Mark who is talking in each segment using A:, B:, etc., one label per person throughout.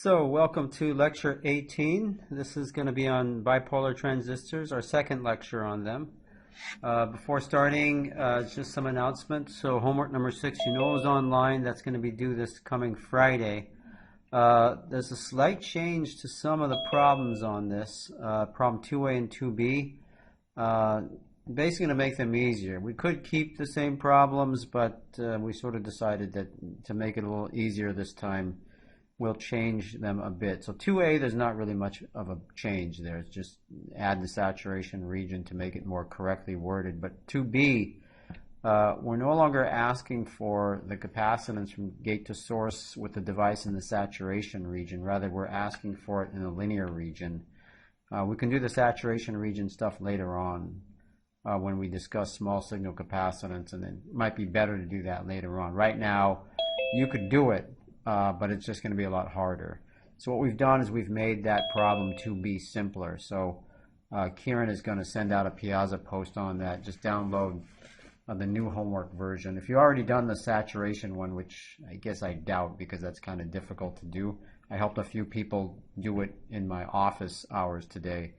A: So, welcome to lecture 18. This is going to be on bipolar transistors, our second lecture on them. Before starting, just some announcements. So, homework number 6, you know, is online. That's going to be due this coming Friday. There's a slight change to some of the problems on this, problem 2A and 2B. Basically to make them easier. We could keep the same problems, but we sort of decided that to make it a little easier this time, we'll change them a bit. So 2A, there's not really much of a change there. It's just add the saturation region to make it more correctly worded. But 2B, we're no longer asking for the capacitance from gate to source with the device in the saturation region. Rather, we're asking for it in the linear region. We can do the saturation region stuff later on when we discuss small signal capacitance, and it might be better to do that later on. Right now, you could do it, but it's just going to be a lot harder. So what we've done is we've made that problem 2B simpler. So Kieran is going to send out a Piazza post on that. Just download the new homework version. If you've already done the saturation one, which I guess I doubt because that's kind of difficult to do. I helped a few people do it in my office hours today.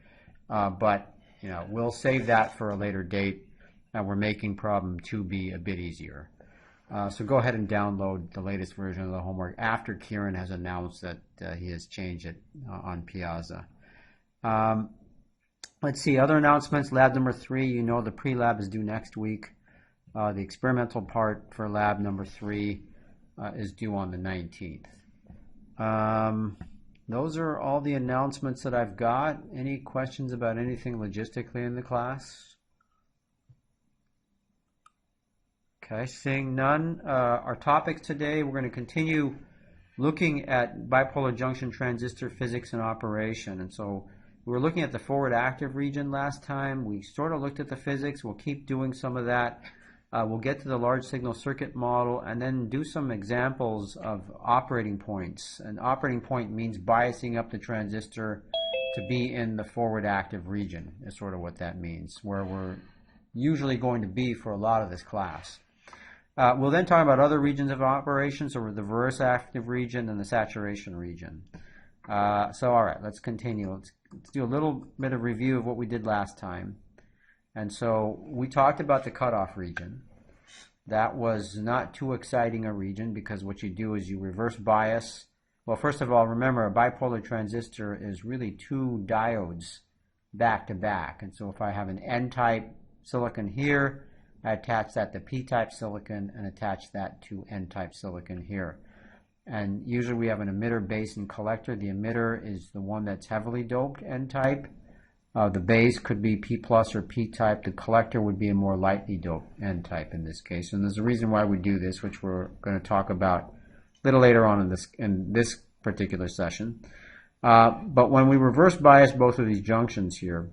A: But you know, we'll save that for a later date. We're making problem 2B a bit easier. So go ahead and download the latest version of the homework after Kieran has announced that he has changed it on Piazza. Let's see, other announcements. Lab number 3, you know the pre-lab is due next week. The experimental part for lab number 3 is due on the 19th. Those are all the announcements that I've got. Any questions about anything logistically in the class? Okay, seeing none. Our topics today, we're going to continue looking at bipolar junction transistor physics and operation. And so we were looking at the forward active region last time. We sort of looked at the physics. We'll keep doing some of that. We'll get to the large signal circuit model and then do some examples of operating points. An operating point means biasing up the transistor to be in the forward active region is sort of what that means, where we're usually going to be for a lot of this class. We'll then talk about other regions of operation, so the reverse active region and the saturation region. So all right, let's continue. Let's do a little bit of review of what we did last time. And so we talked about the cutoff region. That was not too exciting a region because what you do is you reverse bias. Well, first of all, remember a bipolar transistor is really two diodes back to back. And so if I have an N-type silicon here, I attach that to P-type silicon and attach that to N-type silicon here. And usually we have an emitter, base, and collector. The emitter is the one that's heavily doped N-type. The base could be P plus or P-type. The collector would be a more lightly doped N-type in this case. And there's a reason why we do this, which we're going to talk about a little later on in this particular session. But when we reverse bias both of these junctions here,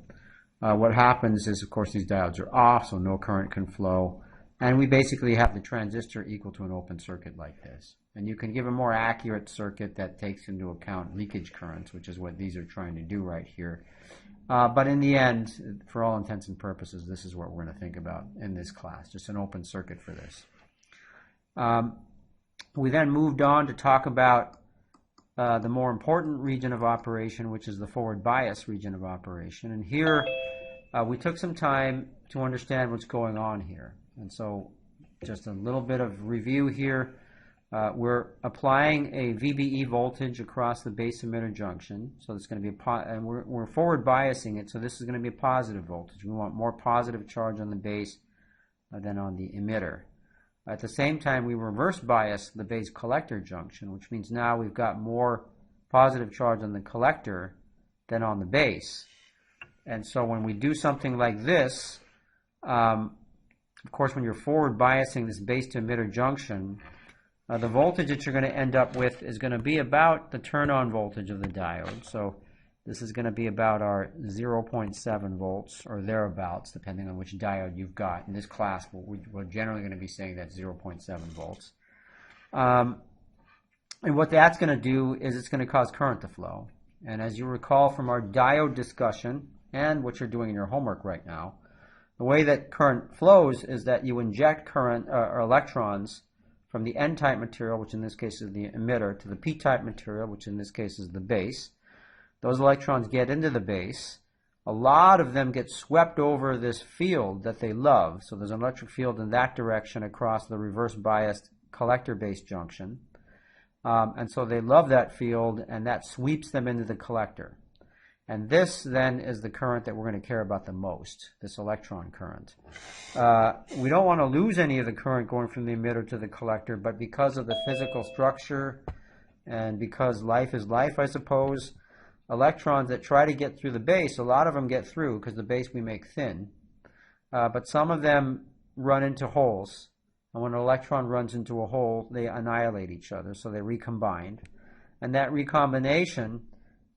A: what happens is, of course, these diodes are off, so no current can flow. And we basically have the transistor equal to an open circuit like this. And you can give a more accurate circuit that takes into account leakage currents, which is what these are trying to do right here. But in the end, for all intents and purposes, this is what we're going to think about in this class, just an open circuit for this. We then moved on to talk about the more important region of operation, which is the forward bias region of operation. And here, we took some time to understand what's going on here. And so just a little bit of review here. We're applying a VBE voltage across the base emitter junction. So it's going to be and we're forward biasing it, so this is going to be a positive voltage. We want more positive charge on the base than on the emitter. At the same time, we reverse bias the base collector junction, which means now we've got more positive charge on the collector than on the base. And so when we do something like this, of course, when you're forward biasing this base to emitter junction, the voltage that you're going to end up with is going to be about the turn-on voltage of the diode. So this is going to be about our 0.7 volts or thereabouts, depending on which diode you've got. In this class, we're generally going to be saying that's 0.7 volts. And what that's going to do is it's going to cause current to flow. And as you recall from our diode discussion and what you're doing in your homework right now, the way that current flows is that you inject current or electrons from the N-type material, which in this case is the emitter, to the P-type material, which in this case is the base. Those electrons get into the base. A lot of them get swept over this field that they love. So there's an electric field in that direction across the reverse biased collector-base junction. And so they love that field, and that sweeps them into the collector. And this then is the current that we're going to care about the most, this electron current. We don't want to lose any of the current going from the emitter to the collector, but because of the physical structure and because life is life, I suppose, electrons that try to get through the base, a lot of them get through because the base we make thin, but some of them run into holes. And when an electron runs into a hole, they annihilate each other, so they recombine. And that recombination,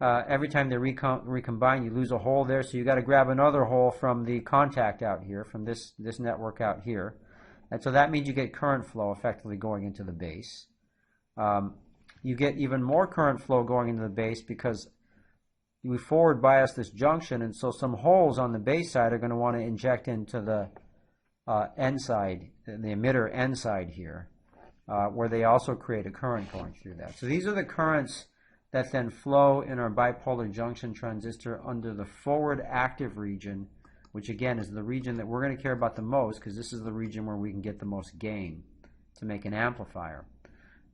A: every time they recombine, you lose a hole there, so you got to grab another hole from the contact out here, from this network out here. And so that means you get current flow effectively going into the base. You get even more current flow going into the base because we forward bias this junction, and so some holes on the base side are going to want to inject into the N side, the emitter N side here, where they also create a current going through that. So these are the currents that then flow in our bipolar junction transistor under the forward active region, which again is the region that we're going to care about the most because this is the region where we can get the most gain to make an amplifier.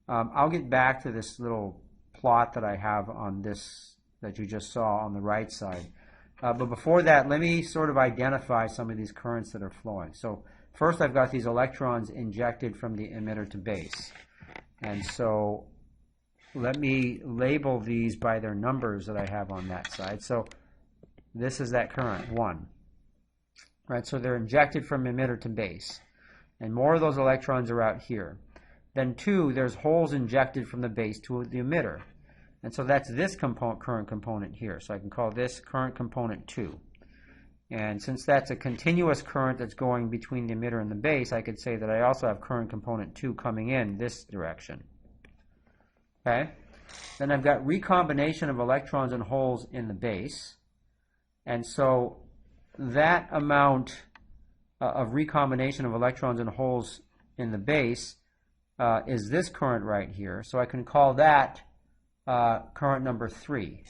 A: I'll get back to this little plot that I have on this that you just saw on the right side. But before that, let me sort of identify some of these currents that are flowing. So first I've got these electrons injected from the emitter to base. And so let me label these by their numbers that I have on that side. So this is that current, 1. Right, so they're injected from emitter to base. And more of those electrons are out here. Then 2, there's holes injected from the base to the emitter. And so that's this current component here. So I can call this current component 2. And since that's a continuous current that's going between the emitter and the base, I could say that I also have current component 2 coming in this direction. Okay? Then I've got recombination of electrons and holes in the base. And so that amount of recombination of electrons and holes in the base is this current right here. So I can call that current number 3.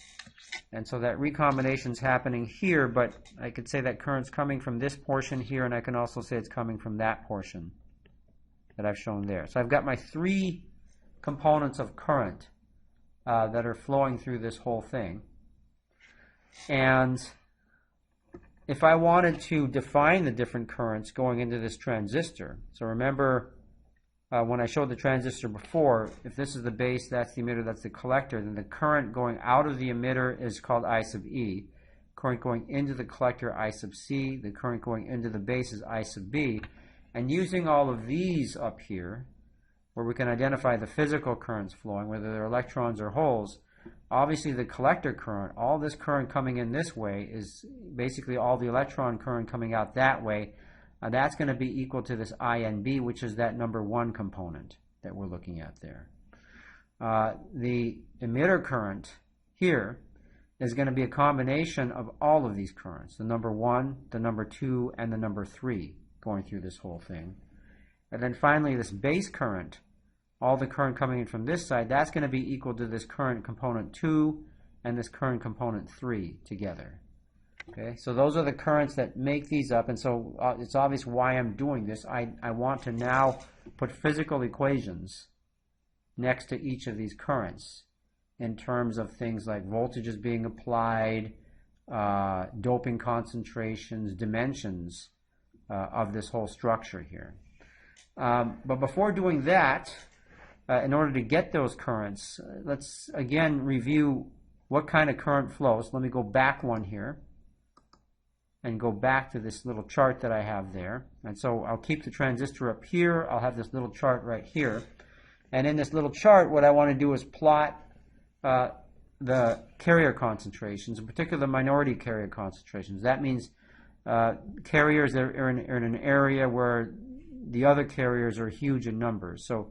A: And so that recombination is happening here, but I could say that current's coming from this portion here, and I can also say it's coming from that portion that I've shown there. So I've got my 3 components of current that are flowing through this whole thing. And if I wanted to define the different currents going into this transistor, so remember when I showed the transistor before, if this is the base, that's the emitter, that's the collector, then the current going out of the emitter is called I sub E. Current going into the collector, I sub C. The current going into the base is I sub B. And using all of these up here, where we can identify the physical currents flowing, whether they're electrons or holes, obviously the collector current, all this current coming in this way is basically all the electron current coming out that way. That's going to be equal to this INB, which is that number 1 component that we're looking at there. The emitter current here is going to be a combination of all of these currents, the number 1, the number 2, and the number 3 going through this whole thing. And then finally this base current, all the current coming in from this side, that's going to be equal to this current component 2 and this current component 3 together. Okay, so those are the currents that make these up, and so it's obvious why I'm doing this. I want to now put physical equations next to each of these currents in terms of things like voltages being applied, doping concentrations, dimensions of this whole structure here. But before doing that, in order to get those currents, let's again review what kind of current flows. Let me go back one here and go back to this little chart that I have there. And so I'll keep the transistor up here. I'll have this little chart right here. And in this little chart, what I want to do is plot the carrier concentrations, in particular the minority carrier concentrations. That means carriers that are in an area where the other carriers are huge in numbers. So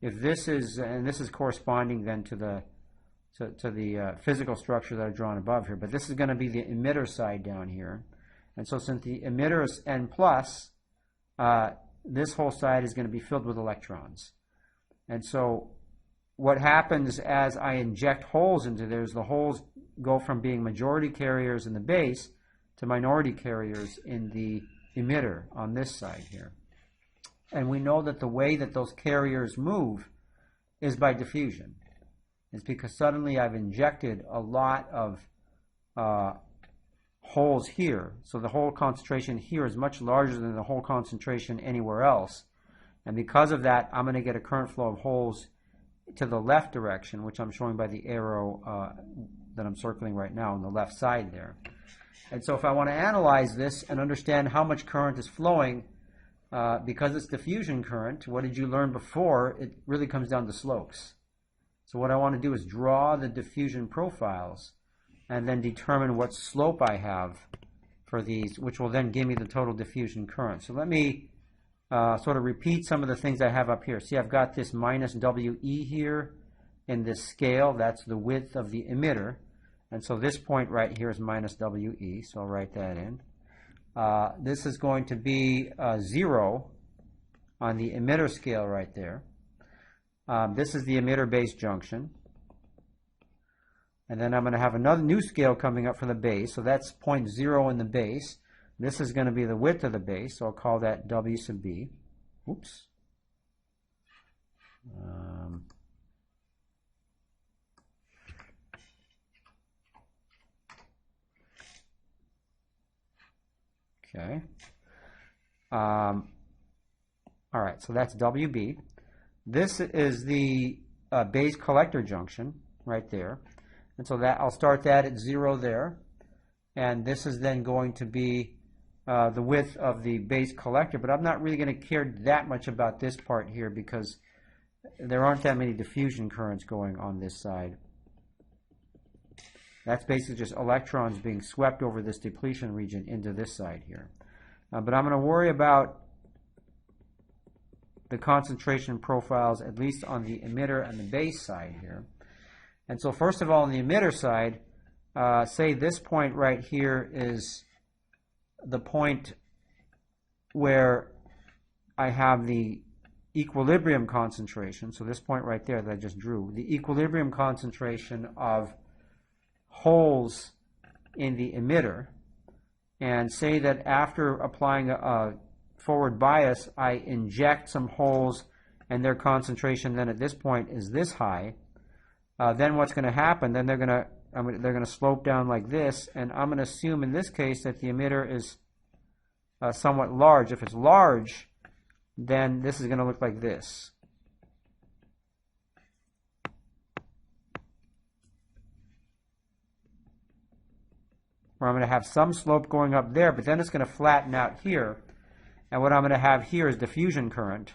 A: if this is, and this is corresponding then to the physical structure that I've drawn above here, but this is going to be the emitter side down here. And so since the emitter is N+, this whole side is going to be filled with electrons. And so what happens as I inject holes into there is the holes go from being majority carriers in the base to minority carriers in the emitter on this side here. And we know that the way that those carriers move is by diffusion. It's because suddenly I've injected a lot of holes here. So the hole concentration here is much larger than the hole concentration anywhere else. And because of that, I'm going to get a current flow of holes to the left direction, which I'm showing by the arrow that I'm circling right now on the left side there. And so if I want to analyze this and understand how much current is flowing, because it's diffusion current, what did you learn before? It really comes down to slopes. So what I want to do is draw the diffusion profiles and then determine what slope I have for these, which will then give me the total diffusion current. So let me sort of repeat some of the things I have up here. See, I've got this minus WE here in this scale. That's the width of the emitter. And so this point right here is minus WE, so I'll write that in. This is going to be 0 on the emitter scale right there. This is the emitter base junction. And then I'm going to have another new scale coming up for the base, so that's 0.0 in the base. This is going to be the width of the base, so I'll call that W sub B. Oops. Okay. All right, so that's WB. This is the base collector junction right there. And so that I'll start that at 0 there. And this is then going to be the width of the base collector. But I'm not really going to care that much about this part here because there aren't that many diffusion currents going on this side. That's basically just electrons being swept over this depletion region into this side here. But I'm going to worry about the concentration profiles, at least on the emitter and the base side here. And so first of all, on the emitter side, say this point right here is the point where I have the equilibrium concentration. So this point right there that I just drew, the equilibrium concentration of holes in the emitter. And say that after applying a forward bias, I inject some holes and their concentration then at this point is this high. Then what's going to happen? Then they're going to slope down like this, and I'm going to assume in this case that the emitter is somewhat large. If it's large, then this is going to look like this. Where I'm going to have some slope going up there, but then it's going to flatten out here. And what I'm going to have here is diffusion current.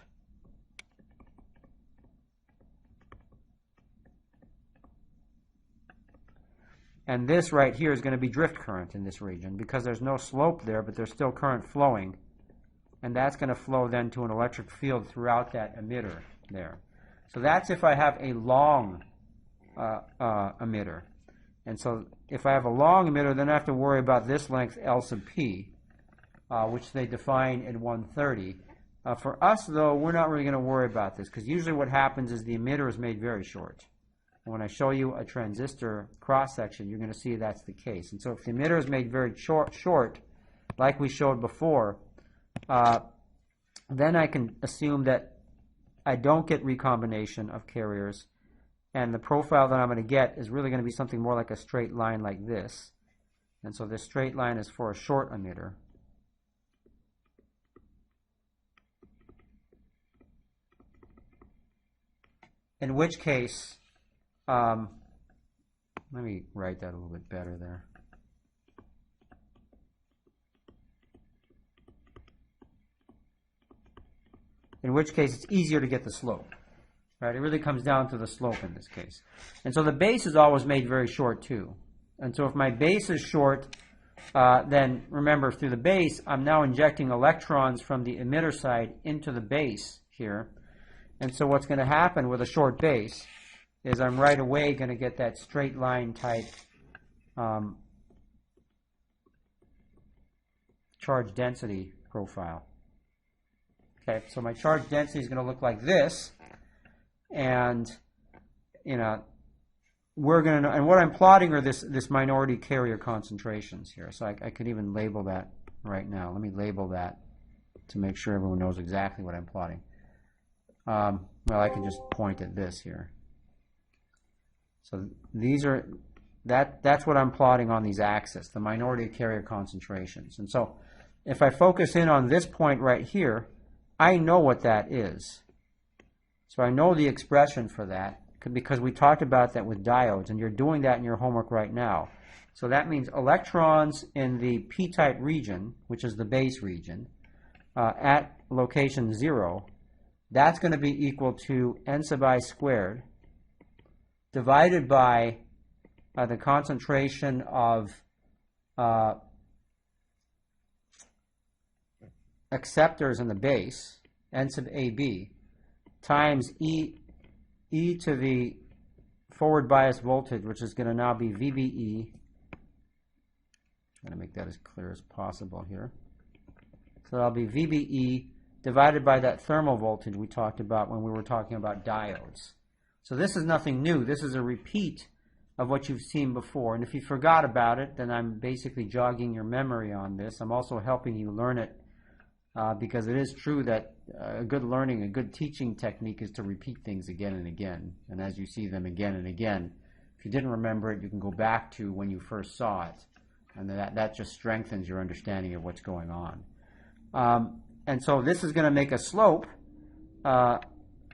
A: And this right here is going to be drift current in this region because there's no slope there, but there's still current flowing. And that's going to flow then to an electric field throughout that emitter there. So that's if I have a long emitter. And so if I have a long emitter, then I have to worry about this length L sub P, which they define at 130. For us, though, we're not really going to worry about this because usually what happens is the emitter is made very short. And when I show you a transistor cross-section, you're going to see that's the case. And so if the emitter is made very short, like we showed before, then I can assume that I don't get recombination of carriers. And the profile that I'm going to get is really going to be something more like a straight line like this. And so this straight line is for a short emitter. In which case, let me write that a little bit better there. In which case, it's easier to get the slope. Right? It really comes down to the slope in this case. And so the base is always made very short too. And so if my base is short, then remember through the base, I'm now injecting electrons from the emitter side into the base here. And so what's going to happen with a short base is I'm right away going to get that straight line type charge density profile. Okay, so my charge density is going to look like this. and we're going to, and what I'm plotting are this minority carrier concentrations here. So I could even label that right now. Let me label that to make sure everyone knows exactly what I'm plotting. Well, I can just point at this here. So these are, that's what I'm plotting on these axes, the minority carrier concentrations. And so if I focus in on this point right here, I know what that is. So I know the expression for that because we talked about that with diodes, and you're doing that in your homework right now. So that means electrons in the p-type region, which is the base region, at location 0, that's going to be equal to n sub I squared divided by the concentration of acceptors in the base, n sub AB, times e to the forward bias voltage, which is going to now be VBE. I'm going to make that as clear as possible here. So that'll be VBE divided by that thermal voltage we talked about when we were talking about diodes. So this is nothing new. This is a repeat of what you've seen before. And if you forgot about it, then I'm basically jogging your memory on this. I'm also helping you learn it because it is true that a good learning, a good teaching technique is to repeat things again and again. And as you see them again and again, if you didn't remember it, you can go back to when you first saw it. And that just strengthens your understanding of what's going on. And so this is going to make a slope.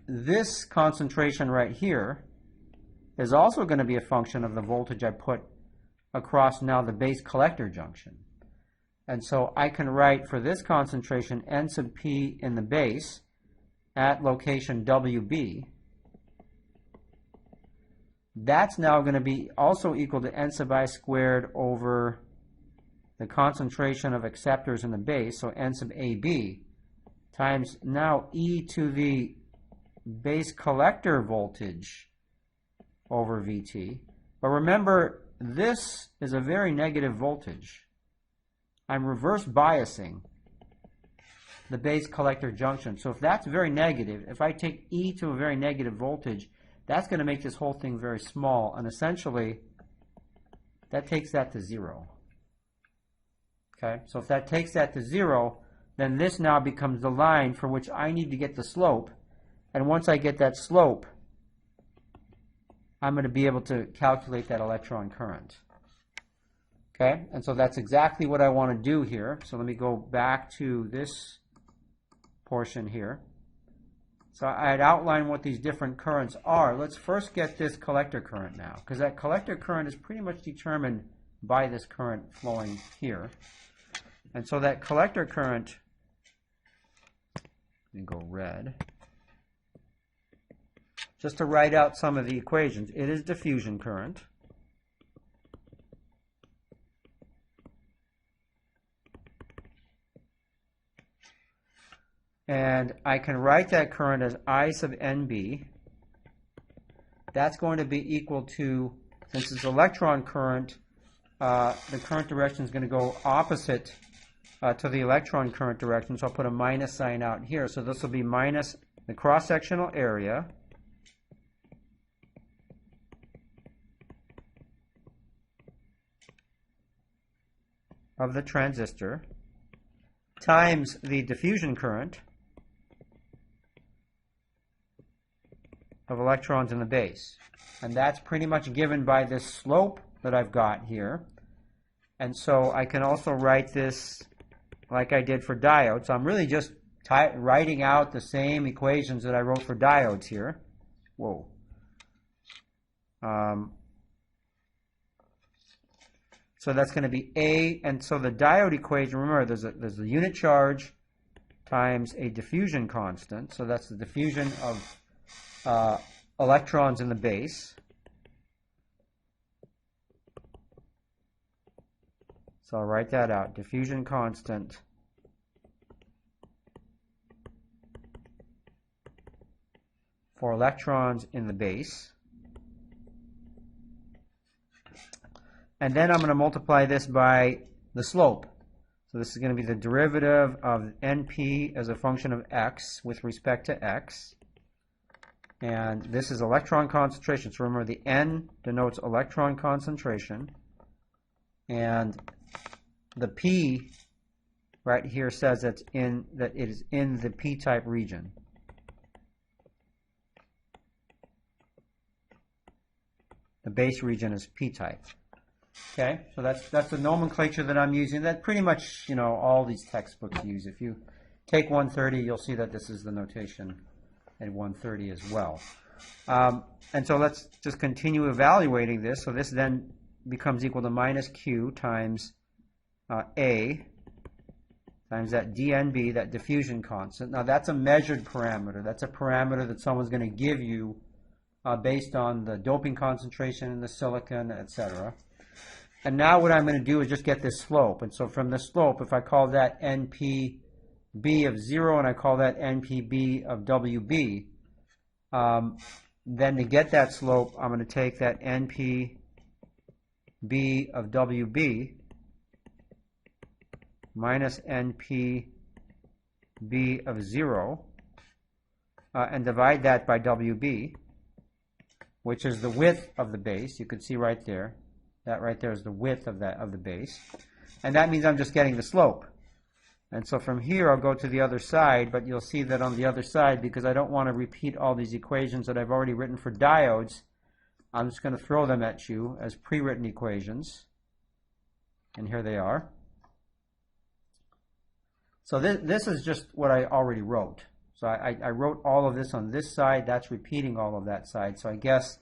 A: This concentration right here is also going to be a function of the voltage I put across now the base collector junction. And so I can write for this concentration n sub p in the base at location WB. That's now going to be also equal to n sub I squared over the concentration of acceptors in the base, so n sub AB, times now e to the base collector voltage over VT. But remember, this is a very negative voltage. I'm reverse biasing the base collector junction. So if that's very negative, if I take E to a very negative voltage, that's going to make this whole thing very small. And essentially, that takes that to 0. Okay, so if that takes that to 0, then this now becomes the line for which I need to get the slope. And once I get that slope, I'm going to be able to calculate that electron current. Okay, and so that's exactly what I want to do here. So let me go back to this portion here. So I had outlined what these different currents are. Let's first get this collector current now, because that collector current is pretty much determined by this current flowing here. And so that collector current, let me go red. Just to write out some of the equations, it is diffusion current. And I can write that current as I sub NB. That's going to be equal to, since it's electron current, the current direction is going to go opposite to the electron current direction. So I'll put a minus sign out here. So this will be minus the cross-sectional area of the transistor times the diffusion current of electrons in the base. And that's pretty much given by this slope that I've got here. And so I can also write this like I did for diodes. So I'm really just writing out the same equations that I wrote for diodes here. Whoa. So that's going to be A, and so the diode equation, remember, there's a unit charge times a diffusion constant. So that's the diffusion of electrons in the base. So I'll write that out. Diffusion constant for electrons in the base. And then I'm going to multiply this by the slope. So this is going to be the derivative of NP as a function of x with respect to x And this is electron concentration. So remember, the N denotes electron concentration. And the P right here says that it is in the p-type region. The base region is p-type. Okay, so that's the nomenclature that I'm using. That pretty much, you know, all these textbooks use. If you take 130, you'll see that this is the notation at 130 as well. And so let's just continue evaluating this. So this then becomes equal to minus Q times A times that dNB, that diffusion constant. Now that's a measured parameter. That's a parameter that someone's going to give you based on the doping concentration in the silicon, etc. And now what I'm going to do is just get this slope. And so from the slope, if I call that NPB of 0 and I call that NPB of WB, then to get that slope, I'm going to take that NPB of WB minus NPB of 0 and divide that by WB, which is the width of the base. You can see right there. That right there is the width of the base. And that means I'm just getting the slope. And so from here I'll go to the other side, but you'll see that on the other side, because I don't want to repeat all these equations that I've already written for diodes, I'm just going to throw them at you as pre-written equations. And here they are. So this is just what I already wrote. So I wrote all of this on this side. That's repeating all of that side. So I guess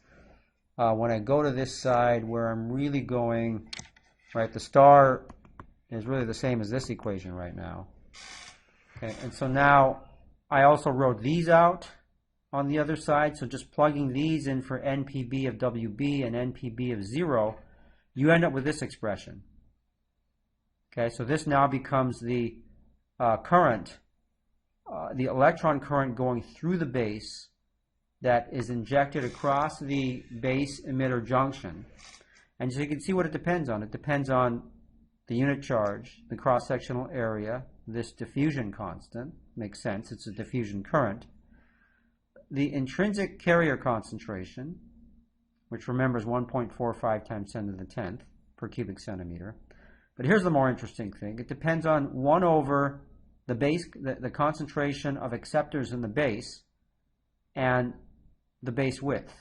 A: when I go to this side where I'm really going, right, the star is really the same as this equation right now. Okay, and so now I also wrote these out on the other side. So just plugging these in for NPB of WB and NPB of 0, you end up with this expression. Okay, so this now becomes the current, the electron current going through the base that is injected across the base emitter junction. And so you can see what it depends on. It depends on the unit charge, the cross-sectional area, this diffusion constant. Makes sense, it's a diffusion current. The intrinsic carrier concentration, which remember is 1.45 times 10 to the 10th per cubic centimeter. But here's the more interesting thing. It depends on 1 over the base, the concentration of acceptors in the base, and the base width.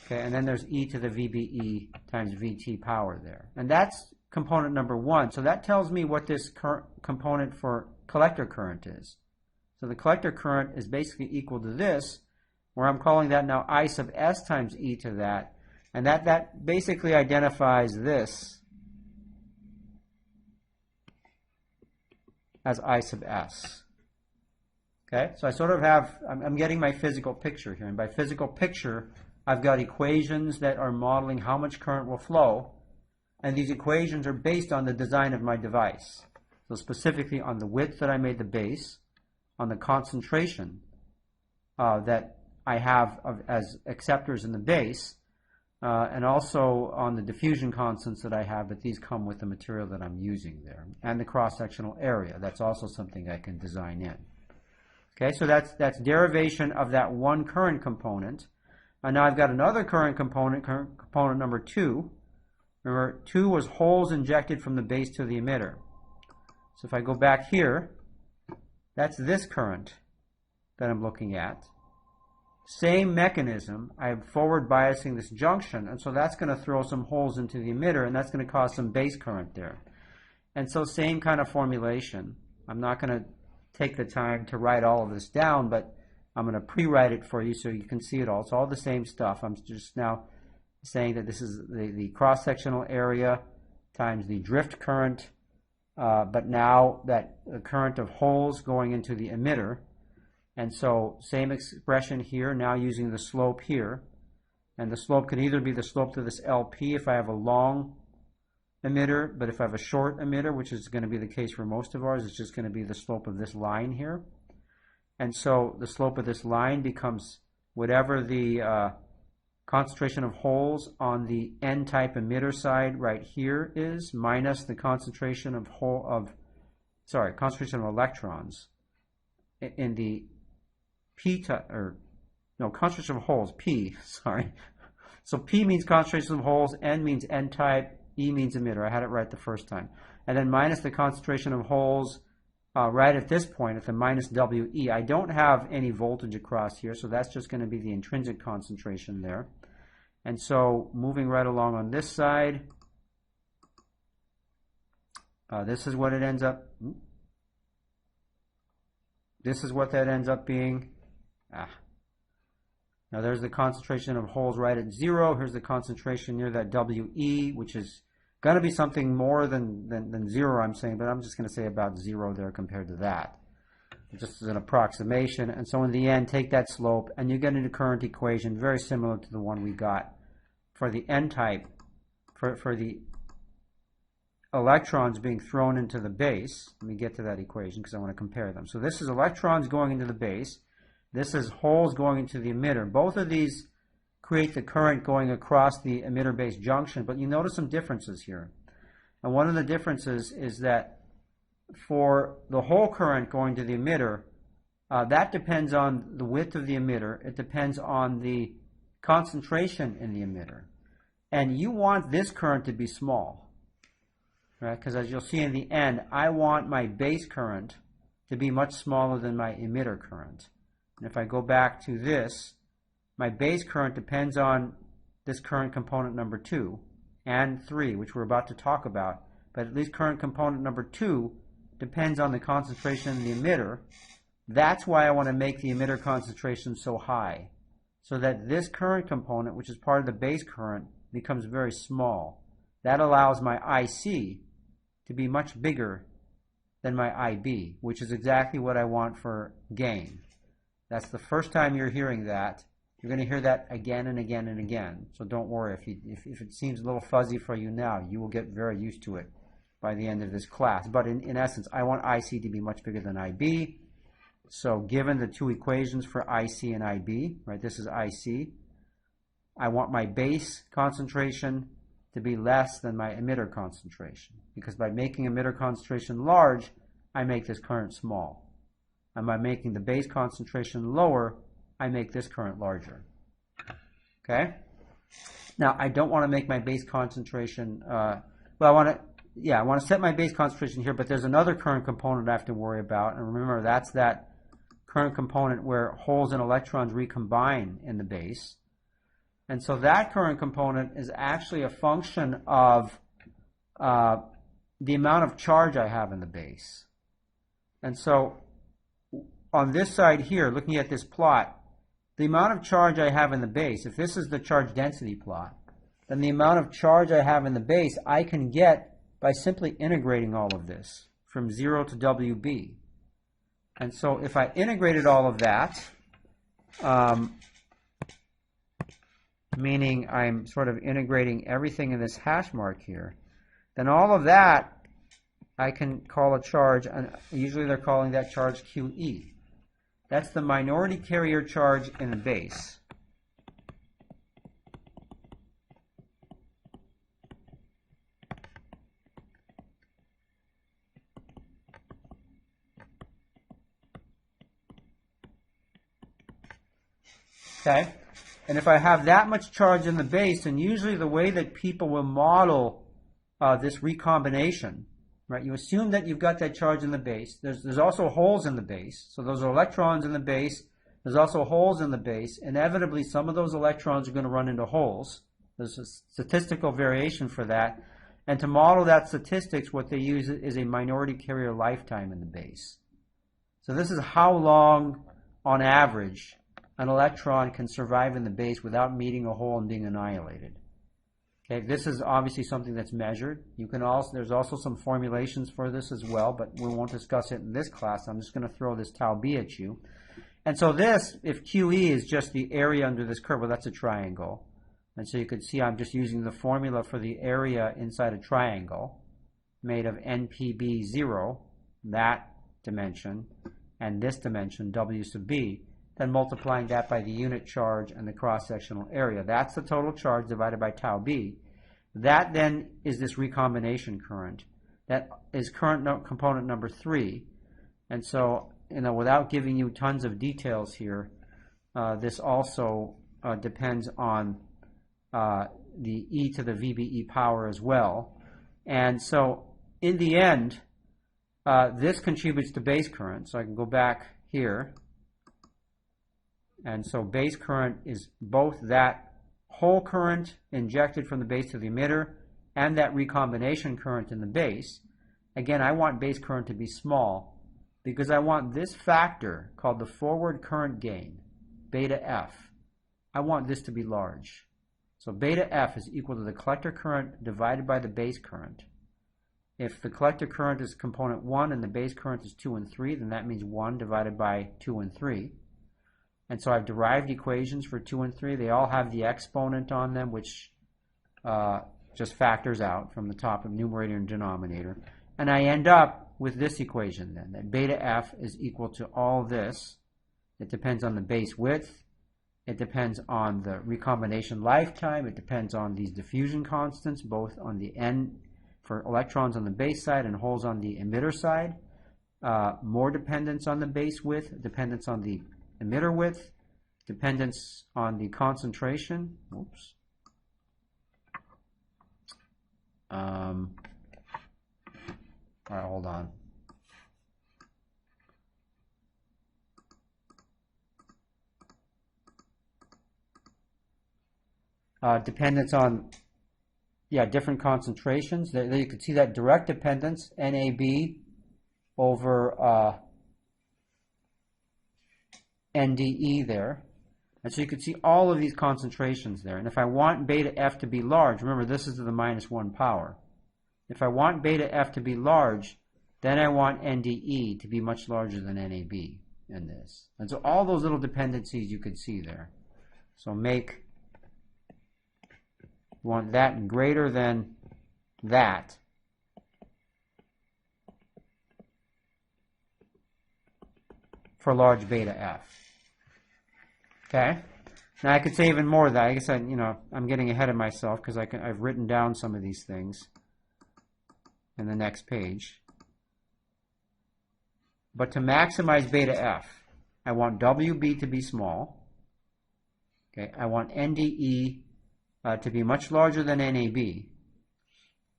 A: Okay, and then there's e to the VBE times VT power there. And that's component number 1. So that tells me what this component for collector current is. So the collector current is basically equal to this, where I'm calling that now I sub s times e to that. And that basically identifies this as I sub s. Okay, so I sort of have, I'm getting my physical picture here. And by physical picture, I've got equations that are modeling how much current will flow. And these equations are based on the design of my device. So specifically on the width that I made the base, on the concentration that I have as acceptors in the base, and also on the diffusion constants that I have, but these come with the material that I'm using there. And the cross-sectional area. That's also something I can design in. Okay, so that's derivation of that one current component. And now I've got another current component number 2. Remember, 2 was holes injected from the base to the emitter. So if I go back here, that's this current that I'm looking at. Same mechanism. I'm forward biasing this junction, and so that's going to throw some holes into the emitter, and that's going to cause some base current there. And so same kind of formulation. I'm not going to take the time to write all of this down, but I'm going to pre-write it for you so you can see it all. It's all the same stuff. I'm just now saying that this is the cross-sectional area times the drift current, but now that the current of holes going into the emitter. And so same expression here, now using the slope here. And the slope could either be the slope to this LP if I have a long emitter, but if I have a short emitter, which is going to be the case for most of ours, it's just going to be the slope of this line here. And so the slope of this line becomes whatever the concentration of holes on the N-type emitter side right here is, minus the concentration of concentration of electrons in the P-type, or no, concentration of holes, P, sorry. So P means concentration of holes, N means N-type, E means emitter. I had it right the first time. And then minus the concentration of holes right at this point, at the minus WE. I don't have any voltage across here, so that's just going to be the intrinsic concentration there. And so moving right along on this side, this is what it ends up. This is what that ends up being. Now there's the concentration of holes right at 0. Here's the concentration near that WE, which is going to be something more than 0, I'm saying, but I'm just going to say about 0 there compared to that. Just as an approximation. And so in the end, take that slope, and you get into current equation very similar to the one we got for the N-type, for the electrons being thrown into the base. Let me get to that equation because I want to compare them. So this is electrons going into the base. This is holes going into the emitter. Both of these create the current going across the emitter-base junction, but you notice some differences here. And one of the differences is that for the hole current going to the emitter, that depends on the width of the emitter. It depends on the concentration in the emitter. And you want this current to be small, right? Because as you'll see in the end, I want my base current to be much smaller than my emitter current. And if I go back to this, my base current depends on this current component number 2 and 3, which we're about to talk about. But at least current component number 2 depends on the concentration in the emitter. That's why I want to make the emitter concentration so high, so that this current component, which is part of the base current, becomes very small. That allows my IC to be much bigger than my IB, which is exactly what I want for gain. That's the first time you're hearing that. You're going to hear that again and again and again. So don't worry. If it seems a little fuzzy for you now, you will get very used to it by the end of this class. But in essence, I want IC to be much bigger than IB. So given the two equations for IC and IB, right, this is IC, I want my base concentration to be less than my emitter concentration. Because by making emitter concentration large, I make this current small. And by making the base concentration lower, I make this current larger. Okay? Now, I don't want to make my base concentration, I want to set my base concentration here, but there's another current component I have to worry about. And remember, that's that current component where holes and electrons recombine in the base. And so that current component is actually a function of the amount of charge I have in the base. And so on this side here, looking at this plot, the amount of charge I have in the base, if this is the charge density plot, then the amount of charge I have in the base I can get by simply integrating all of this from 0 to WB. And so if I integrated all of that, meaning I'm sort of integrating everything in this hash mark here, then all of that I can call a charge, and usually they're calling that charge QE. That's the minority carrier charge in the base. Okay? And if I have that much charge in the base, then usually the way that people will model this recombination, right? You assume that you've got that charge in the base. There's also holes in the base. So those are electrons in the base. There's also holes in the base. Inevitably, some of those electrons are going to run into holes. There's a statistical variation for that. And to model that statistics, what they use is a minority carrier lifetime in the base. So this is how long, on average, an electron can survive in the base without meeting a hole and being annihilated. Okay, this is obviously something that's measured. You can also, there's also some formulations for this as well, but we won't discuss it in this class. I'm just going to throw this tau b at you. And so this, if QE is just the area under this curve, well, that's a triangle. And so you could see I'm just using the formula for the area inside a triangle made of NPB0, that dimension, and this dimension, W sub b, then multiplying that by the unit charge and the cross-sectional area. That's the total charge divided by tau b. That then is this recombination current. That is current component number 3. And so, without giving you tons of details here, this also depends on the e to the VBE power as well. And so in the end, this contributes to base current. So I can go back here. And so base current is both that whole current injected from the base to the emitter and that recombination current in the base. Again, I want base current to be small because I want this factor called the forward current gain, beta F. I want this to be large. So beta F is equal to the collector current divided by the base current. If the collector current is component 1 and the base current is 2 and 3, then that means 1 divided by 2 and 3. And so I've derived equations for 2 and 3. They all have the exponent on them, which just factors out from the top of numerator and denominator. And I end up with this equation then, that beta F is equal to all this. It depends on the base width. It depends on the recombination lifetime. It depends on these diffusion constants, both on the N for electrons on the base side and holes on the emitter side. More dependence on the base width, dependence on the emitter width, dependence on the concentration. Oops. All right, hold on. Dependence on, different concentrations. There you can see that direct dependence, NAB over NDE there. And so you can see all of these concentrations there. And if I want beta F to be large, remember this is to the -1 power. If I want beta F to be large, then I want NDE to be much larger than NAB in this. And so all those little dependencies you can see there. So you want that greater than that. For large beta F. Okay? Now I could say even more of that. I guess I'm getting ahead of myself because I've written down some of these things in the next page. But to maximize beta F, I want WB to be small. Okay, I want NDE to be much larger than NAB.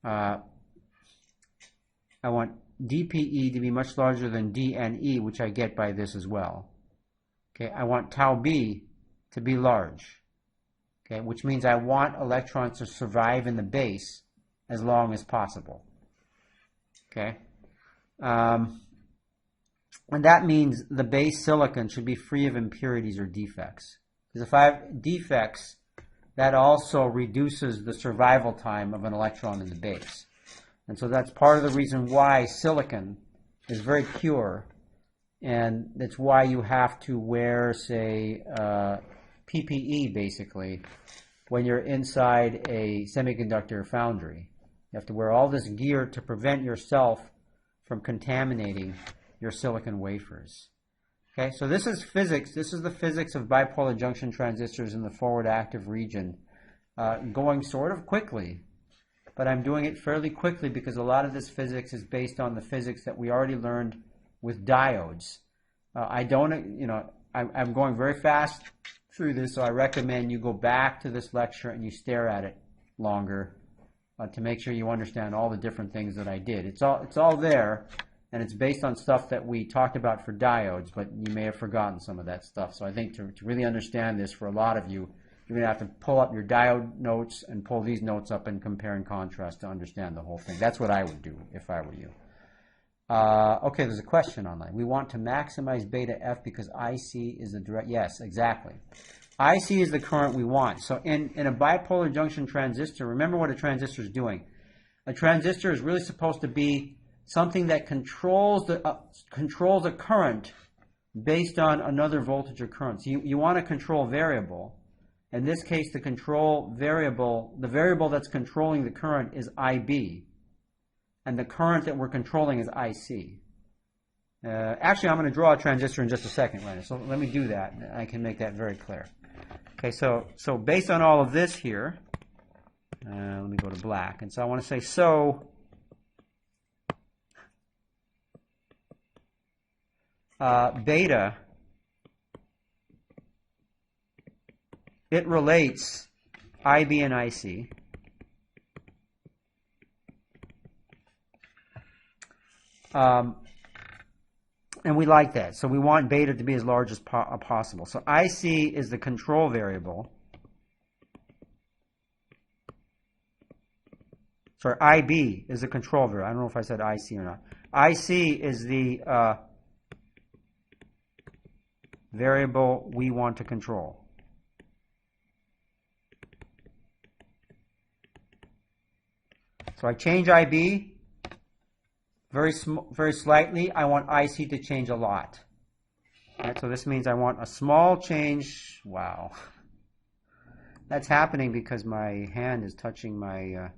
A: I want DPE to be much larger than DNE, which I get by this as well. Okay, I want tau B to be large. Okay, which means I want electrons to survive in the base as long as possible. Okay, and that means the base silicon should be free of impurities or defects. Because if I have defects, that also reduces the survival time of an electron in the base. And so that's part of the reason why silicon is very pure, and that's why you have to wear, say, PPE, basically, when you're inside a semiconductor foundry. You have to wear all this gear to prevent yourself from contaminating your silicon wafers. Okay, so this is physics. This is the physics of bipolar junction transistors in the forward active region, going sort of quickly. But I'm doing it fairly quickly because a lot of this physics is based on the physics that we already learned with diodes. I'm going very fast through this, so I recommend you go back to this lecture and you stare at it longer to make sure you understand all the different things that I did. It's all there. And it's based on stuff that we talked about for diodes, but you may have forgotten some of that stuff. So I think to really understand this for a lot of you, you're going to have to pull up your diode notes and pull these notes up and compare and contrast to understand the whole thing. That's what I would do if I were you. Okay, there's a question online. We want to maximize beta F because IC is the direct... Yes, exactly. IC is the current we want. So in a bipolar junction transistor, remember what a transistor is doing. A transistor is really supposed to be something that controls a current based on another voltage or current. So you want a control variable. In this case, the variable that's controlling the current is IB, and the current that we're controlling is IC. Actually, I'm going to draw a transistor in just a second, Leonard. So let me do that, and I can make that very clear. Okay, so based on all of this here, let me go to black, and so I want to say beta it relates IB and IC. And we like that. So we want beta to be as large as possible. So IC is the control variable. Sorry, IB is the control variable. I don't know if I said IC or not. IC is the variable we want to control. So I change IB very slightly. I want IC to change a lot. Right, so this means I want a small change. Wow. That's happening because my hand is touching my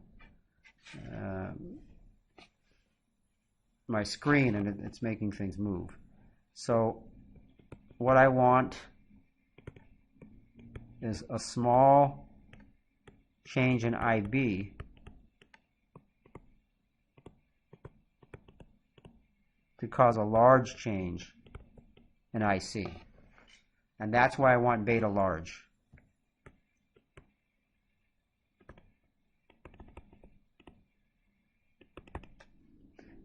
A: my screen, and it's making things move. So what I want is a small change in IB to cause a large change in IC. And that's why I want beta large.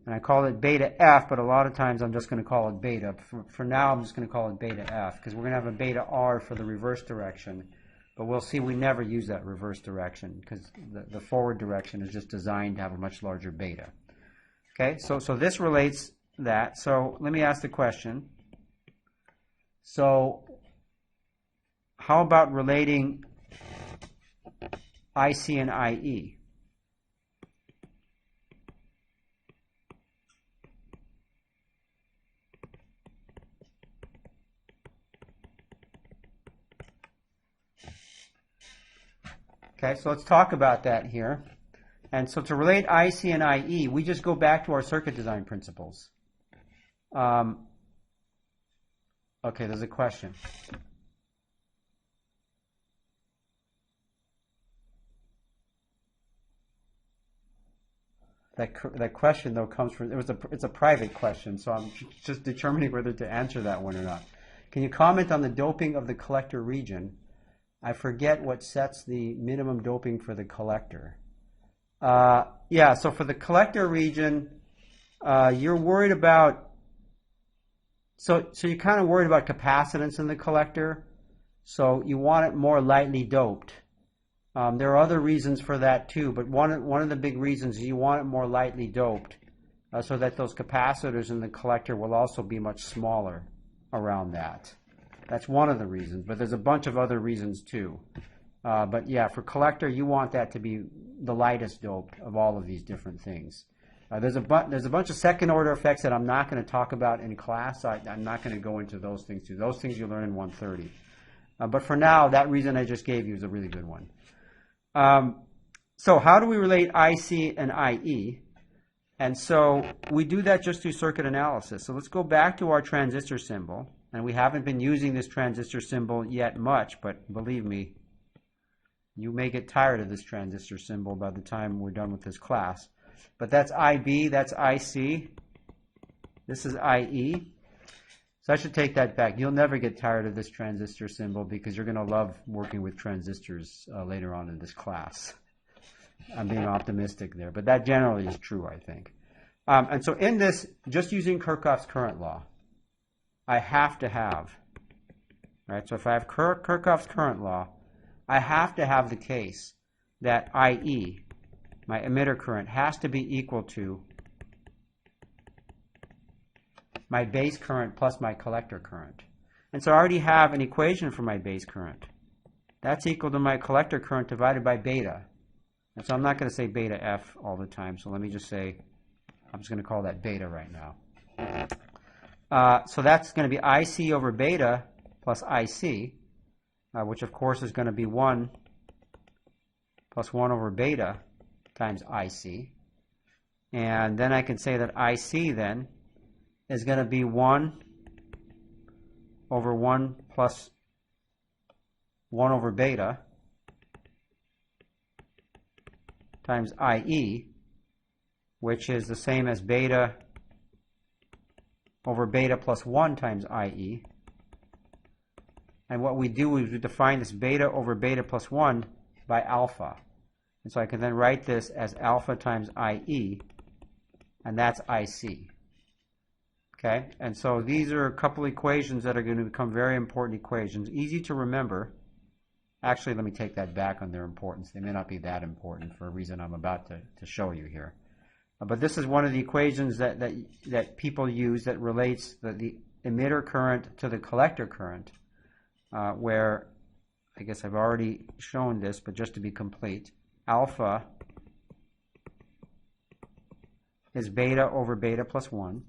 A: And I call it beta F, but a lot of times I'm just going to call it beta. For now, I'm just going to call it beta F, because we're going to have a beta R for the reverse direction. But we'll see we never use that reverse direction, because the forward direction is just designed to have a much larger beta. Okay, so this relates that. So let me ask the question. So how about relating IC and IE? Okay, so let's talk about that here. And so to relate IC and IE, we just go back to our circuit design principles. Okay, there's a question. That question though comes from it's a private question, so I'm just determining whether to answer that one or not. Can you comment on the doping of the collector region? I forget what sets the minimum doping for the collector. Yeah, so for the collector region, you're worried about. So you're kind of worried about capacitance in the collector. So you want it more lightly doped. There are other reasons for that too, but one of the big reasons is you want it more lightly doped so that those capacitors in the collector will also be much smaller around that. That's one of the reasons, but there's a bunch of other reasons too. But yeah, for collector, you want that to be the lightest doped of all of these different things. There's a bunch of second order effects that I'm not going to talk about in class. I'm not going to go into those things too. Those things you learn in 130. But for now, that reason I just gave you is a really good one. So how do we relate IC and IE? And so we do that just through circuit analysis. So let's go back to our transistor symbol. And we haven't been using this transistor symbol yet much, but believe me, you may get tired of this transistor symbol by the time we're done with this class. But that's IB, that's IC, this is IE. So I should take that back. You'll never get tired of this transistor symbol because you're going to love working with transistors later on in this class. I'm being optimistic there, but that generally is true, I think. And so in this, just using Kirchhoff's current law, I have to have, right? So if I have Kirchhoff's current law, I have to have the case that IE, my emitter current, has to be equal to my base current plus my collector current. And so I already have an equation for my base current. That's equal to my collector current divided by beta. And so I'm not going to say beta F all the time, so let me just say, I'm just going to call that beta right now. So that's going to be IC over beta plus IC, which of course is going to be 1 plus 1 over beta times IC. And then I can say that IC then is going to be 1 over 1 plus 1 over beta times IE, which is the same as beta over beta plus 1 times IE. And what we do is we define this beta over beta plus 1 by alpha. And so I can then write this as alpha times IE, and that's IC. Okay, and so these are a couple equations that are going to become very important equations, easy to remember. Actually, let me take that back on their importance. They may not be that important for a reason I'm about to show you here. But this is one of the equations that people use that relates the emitter current to the collector current, where, I guess I've already shown this, but just to be complete, alpha is beta over beta plus 1.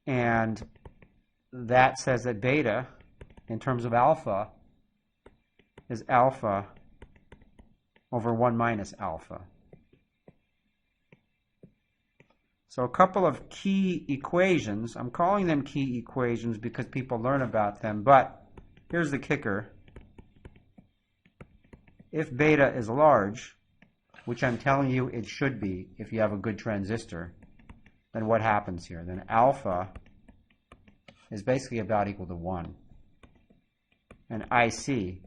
A: And that says that beta, in terms of alpha, is alpha over 1 minus alpha. So a couple of key equations. I'm calling them key equations because people learn about them, but here's the kicker. If beta is large, which I'm telling you it should be if you have a good transistor, then what happens here? Then alpha is basically about equal to 1. And IC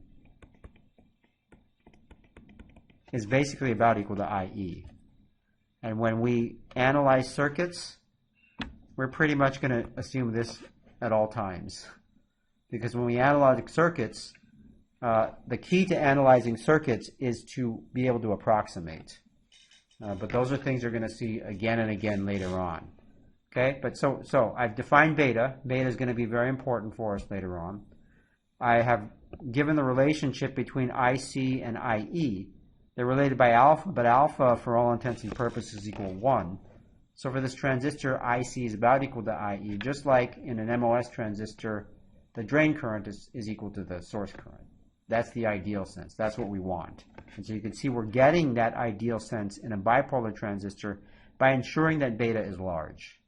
A: is basically about equal to IE. And when we analyze circuits, we're pretty much going to assume this at all times. Because when we analyze circuits, the key to analyzing circuits is to be able to approximate. But those are things you're going to see again and again later on. Okay, but so I've defined beta. Beta is going to be very important for us later on. I have given the relationship between IC and IE. They're related by alpha, but alpha, for all intents and purposes, is equal to 1. So for this transistor, IC is about equal to IE. Just like in an MOS transistor, the drain current is equal to the source current. That's the ideal sense. That's what we want. And so you can see we're getting that ideal sense in a bipolar transistor by ensuring that beta is large.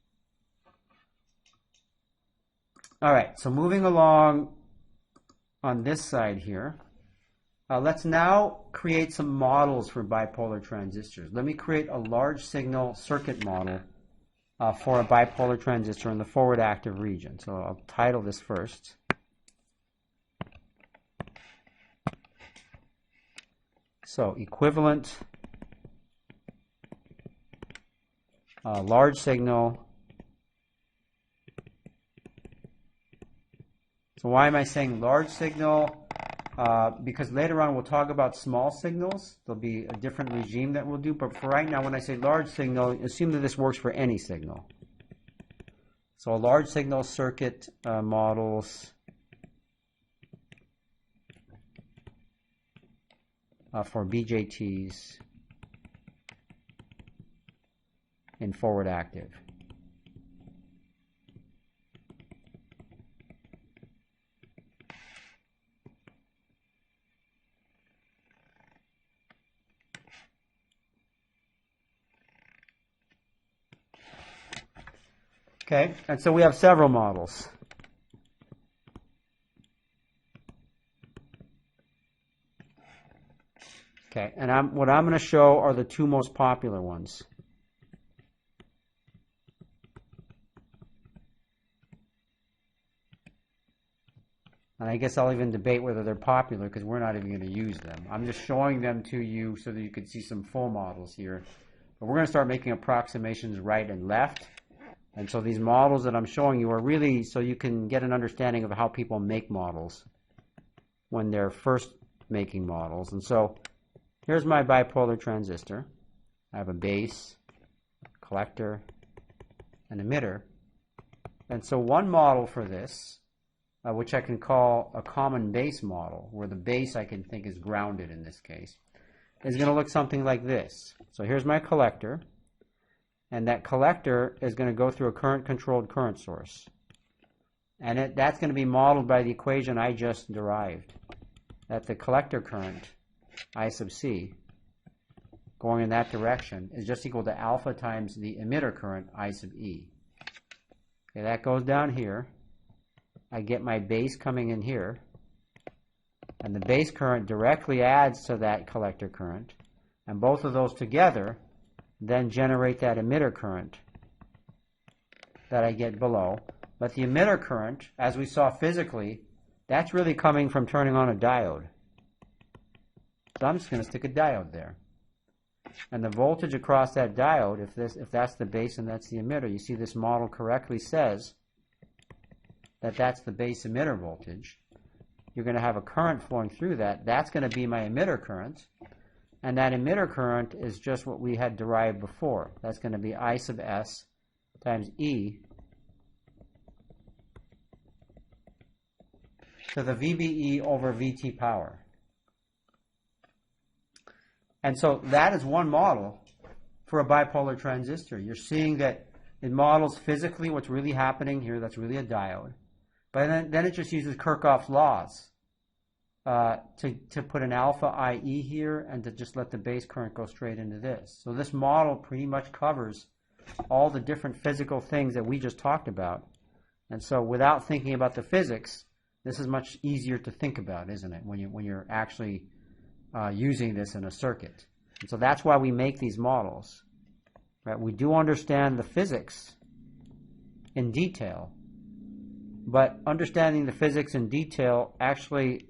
A: All right, so moving along on this side here, let's now create some models for bipolar transistors. Let me create a large signal circuit model for a bipolar transistor in the forward active region. So I'll title this first. So equivalent large signal. So why am I saying large signal? Because later on we'll talk about small signals. There'll be a different regime that we'll do. But for right now, when I say large signal, assume that this works for any signal. So large signal circuit models for BJTs in forward active. Okay, and so we have several models. Okay, and what I'm going to show are the two most popular ones. And I guess I'll even debate whether they're popular because we're not even going to use them. I'm just showing them to you so that you can see some full models here. But we're going to start making approximations right and left. And so these models that I'm showing you are really so you can get an understanding of how people make models when they're first making models. And so here's my bipolar transistor. I have a base, collector, an emitter. And so one model for this, which I can call a common base model, where the base I can think is grounded in this case, is going to look something like this. So here's my collector. And that collector is going to go through a current-controlled current source. And that's going to be modeled by the equation I just derived. That the collector current, I sub C, going in that direction, is just equal to alpha times the emitter current, I sub E. Okay, that goes down here. I get my base coming in here. And the base current directly adds to that collector current. And both of those together then generate that emitter current that I get below. But the emitter current, as we saw physically, that's really coming from turning on a diode. So I'm just going to stick a diode there. And the voltage across that diode, if that's the base and that's the emitter, you see this model correctly says that that's the base emitter voltage. You're going to have a current flowing through that. That's going to be my emitter current. And that emitter current is just what we had derived before. That's going to be I sub s times E to the VBE over VT power. And so that is one model for a bipolar transistor. You're seeing that it models physically what's really happening here. That's really a diode. But then it just uses Kirchhoff's laws to put an alpha IE here and to just let the base current go straight into this. So this model pretty much covers all the different physical things that we just talked about. And so without thinking about the physics, this is much easier to think about, isn't it, when you're actually using this in a circuit. And so that's why we make these models. Right? We do understand the physics in detail, but understanding the physics in detail actually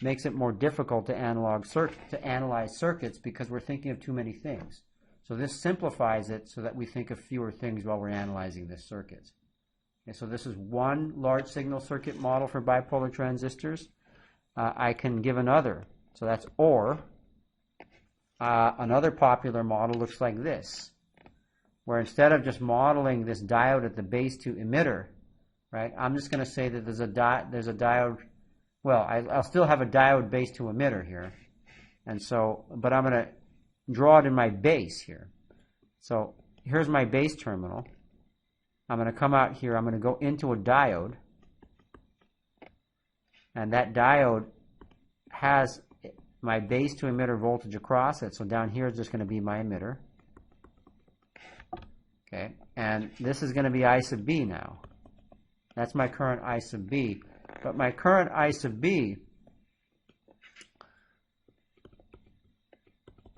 A: makes it more difficult to analyze circuits because we're thinking of too many things. So this simplifies it so that we think of fewer things while we're analyzing this circuit. Okay, so this is one large signal circuit model for bipolar transistors. I can give another. So that's OR. Another popular model looks like this, where instead of just modeling this diode at the base to emitter, right, I'm just going to say that there's a diode. Well, I'll still have a diode base to emitter here, and so, but I'm going to draw it in my base here. So here's my base terminal. I'm going to come out here. I'm going to go into a diode, and that diode has my base to emitter voltage across it. So down here is just going to be my emitter. Okay, and this is going to be I sub B now. That's my current I sub B. But my current I sub B,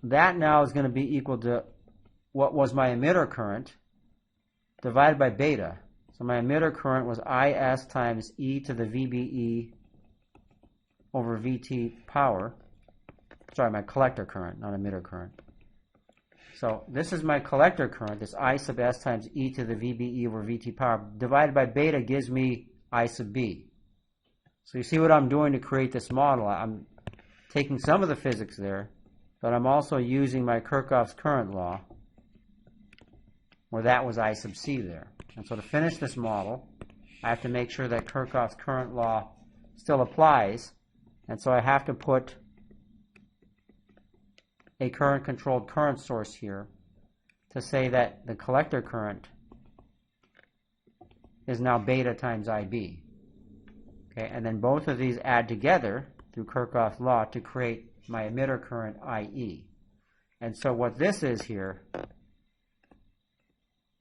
A: that now is going to be equal to what was my emitter current divided by beta. So my emitter current was IS times E to the VBE over VT power. Sorry, my collector current, not emitter current. So this is my collector current, this I sub S times E to the VBE over VT power, divided by beta gives me I sub B. So you see what I'm doing to create this model. I'm taking some of the physics there, but I'm also using my Kirchhoff's current law, where that was I sub C there. And so to finish this model, I have to make sure that Kirchhoff's current law still applies, and so I have to put a current-controlled current source here to say that the collector current is now beta times IB. Okay, and then both of these add together through Kirchhoff's law to create my emitter current IE. And so what this is here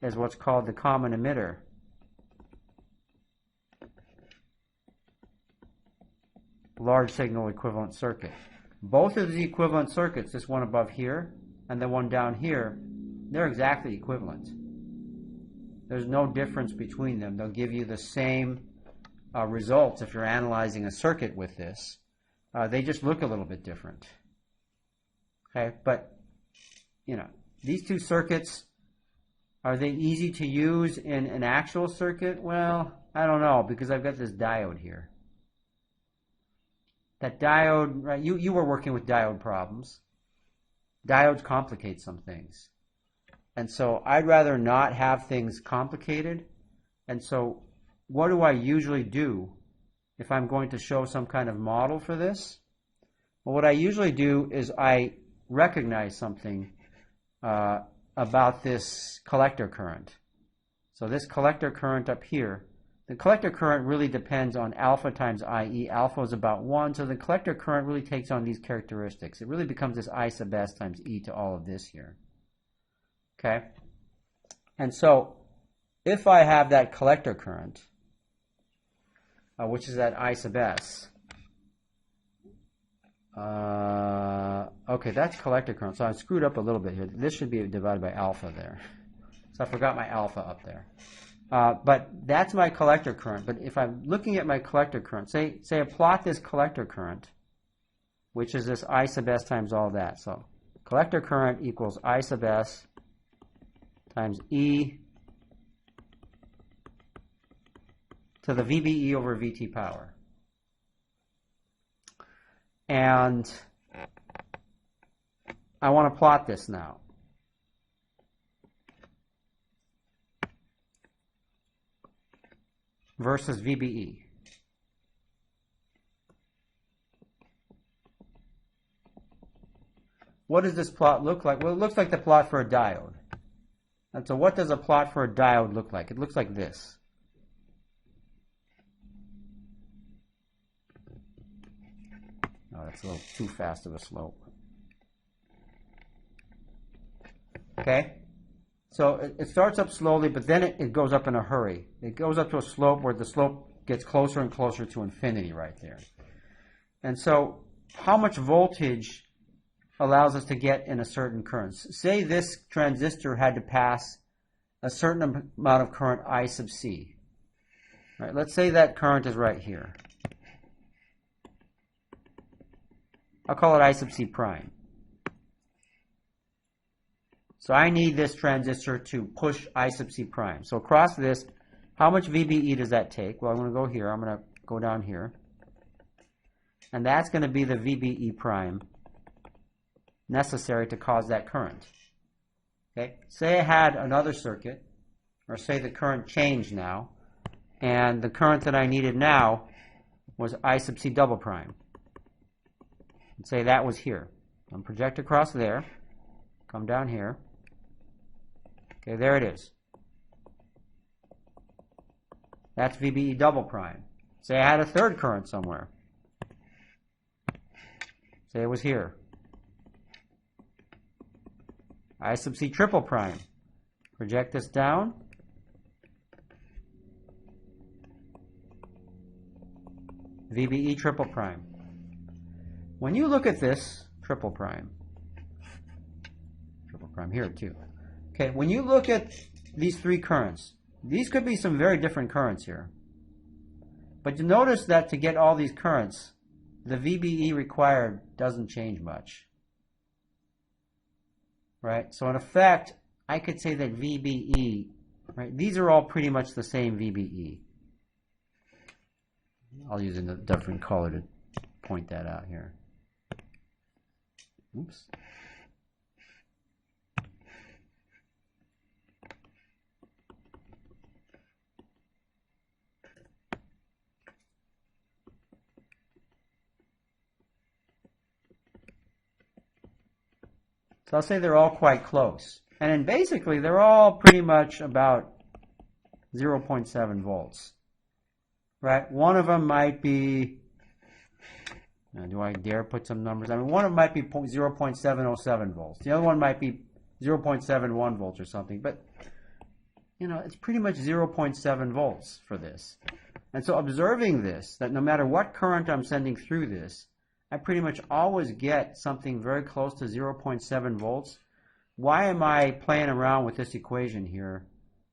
A: is what's called the common emitter. Large signal equivalent circuit. Both of the equivalent circuits, this one above here and the one down here, they're exactly equivalent. There's no difference between them. They'll give you the same results if you're analyzing a circuit with this. They just look a little bit different. Okay, but you know, these two circuits, are they easy to use in an actual circuit? Well, I don't know, because I've got this diode here. That diode, right, you were working with diode problems. Diodes complicate some things. And so I'd rather not have things complicated. And so what do I usually do if I'm going to show some kind of model for this? Well, what I usually do is I recognize something about this collector current. So this collector current up here, the collector current really depends on alpha times IE. Alpha is about 1, so the collector current really takes on these characteristics. It really becomes this I sub S times E to all of this here. Okay? And so if I have that collector current, which is that I sub S, okay, that's collector current. So I screwed up a little bit here. This should be divided by alpha there. So I forgot my alpha up there. But that's my collector current. But if I'm looking at my collector current, say I plot this collector current, which is this I sub s times all that. So collector current equals I sub s times e to the VBE over VT power. And I want to plot this now. Versus VBE. What does this plot look like? Well, it looks like the plot for a diode. And so what does a plot for a diode look like? It looks like this. Oh, that's a little too fast of a slope. Okay? So it starts up slowly, but then it goes up in a hurry. It goes up to a slope where the slope gets closer and closer to infinity right there. And so how much voltage allows us to get in a certain current? Say this transistor had to pass a certain amount of current I sub c. Right, let's say that current is right here. I'll call it I sub c prime. So I need this transistor to push I sub c prime. So across this, how much VBE does that take? Well, I'm going to go here. I'm going to go down here. And that's going to be the VBE prime necessary to cause that current. Okay? Say I had another circuit, or say the current changed now, and the current that I needed now was I sub c double prime. And say that was here. I'm project across there, come down here. Okay, there it is. That's VBE double prime. Say I had a third current somewhere. Say it was here. I sub c triple prime. Project this down. VBE triple prime. When you look at this, triple prime here too. Okay, when you look at these three currents, these could be some very different currents here. But you notice that to get all these currents, the VBE required doesn't change much. Right? So in effect, I could say that VBE, right, these are all pretty much the same VBE. I'll use a different color to point that out here. Oops. So I'll say they're all quite close. And then basically they're all pretty much about 0.7 volts. Right? One of them might be, do I dare put some numbers? I mean, one of them might be 0.707 volts. The other one might be 0.71 volts or something. But, you know, it's pretty much 0.7 volts for this. And so observing this, that no matter what current I'm sending through this, I pretty much always get something very close to 0.7 volts. Why am I playing around with this equation here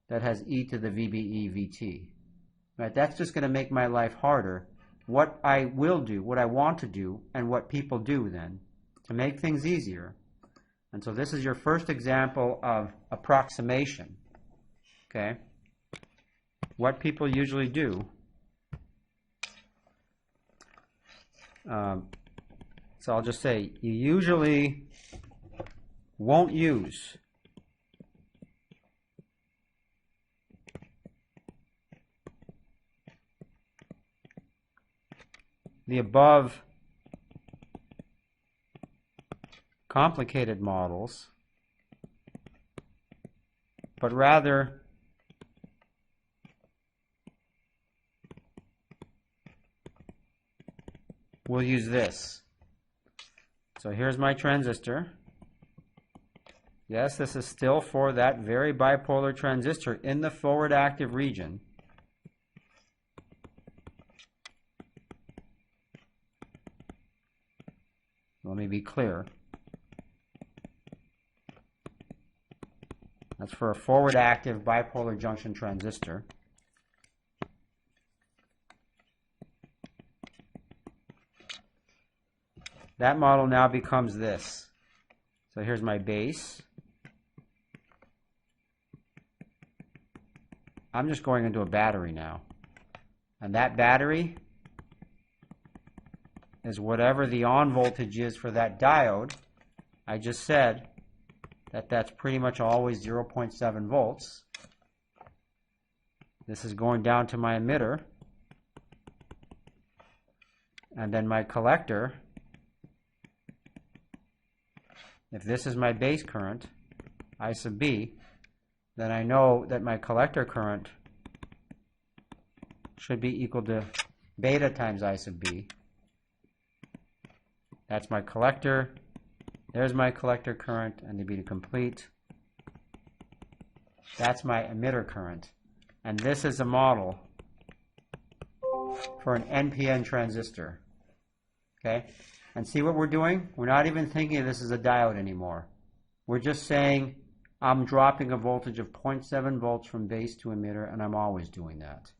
A: that has e to the VBE VT? Right? That's just going to make my life harder. What I will do, what I want to do, and what people do then to make things easier. And so this is your first example of approximation. Okay? What people usually do. So I'll just say, you usually won't use the above complicated models, but rather we'll use this. So here's my transistor. Yes, this is still for that very bipolar transistor in the forward active region. Let me be clear. That's for a forward active bipolar junction transistor. That model now becomes this. So here's my base. I'm just going into a battery now. And that battery is whatever the on voltage is for that diode. I just said that that's pretty much always 0.7 volts. This is going down to my emitter. And then my collector, if this is my base current, I sub B, then I know that my collector current should be equal to beta times I sub B. That's my collector. There's my collector current, and to be complete, that's my emitter current. And this is a model for an NPN transistor. Okay? And see what we're doing? We're not even thinking of this as a diode anymore. We're just saying I'm dropping a voltage of 0.7 volts from base to emitter, and I'm always doing that.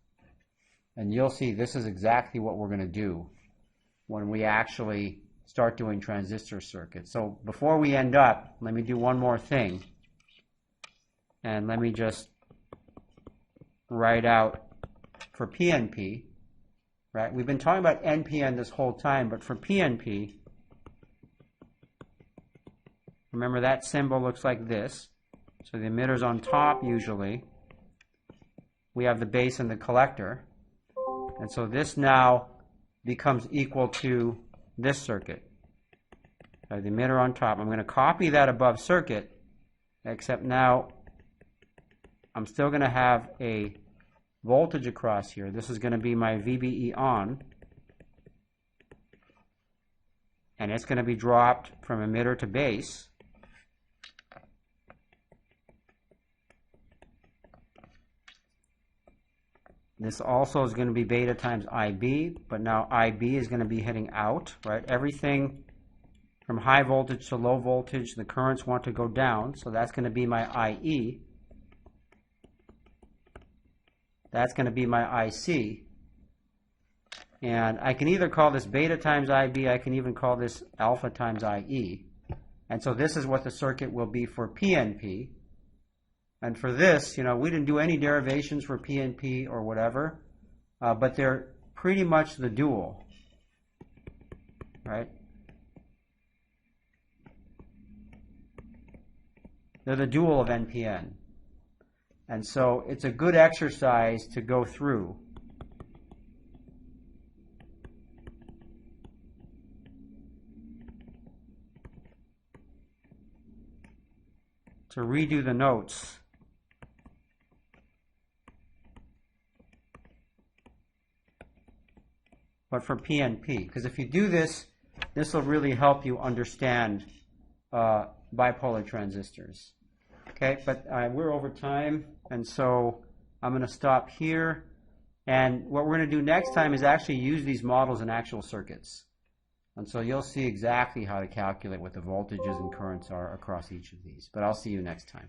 A: And you'll see this is exactly what we're going to do when we actually start doing transistor circuits. So before we end up, let me do one more thing. And let me just write out for PNP. Right? We've been talking about NPN this whole time, but for PNP, remember that symbol looks like this. So the emitter's on top usually. We have the base and the collector. And so this now becomes equal to this circuit. So the emitter on top. I'm going to copy that above circuit, except now I'm still going to have a voltage across here. This is going to be my VBE on, and it's going to be dropped from emitter to base. This also is going to be beta times IB, but now IB is going to be heading out, right? Everything from high voltage to low voltage, the currents want to go down, so that's going to be my IE. That's going to be my IC. And I can either call this beta times IB, I can even call this alpha times IE. And so this is what the circuit will be for PNP. And for this, you know, we didn't do any derivations for PNP or whatever, but they're pretty much the dual, right? They're the dual of NPN. And so it's a good exercise to go through. To redo the notes. But for PNP, because if you do this, this will really help you understand bipolar transistors. Okay, but we're over time, and so I'm going to stop here. And what we're going to do next time is actually use these models in actual circuits. And so you'll see exactly how to calculate what the voltages and currents are across each of these. But I'll see you next time.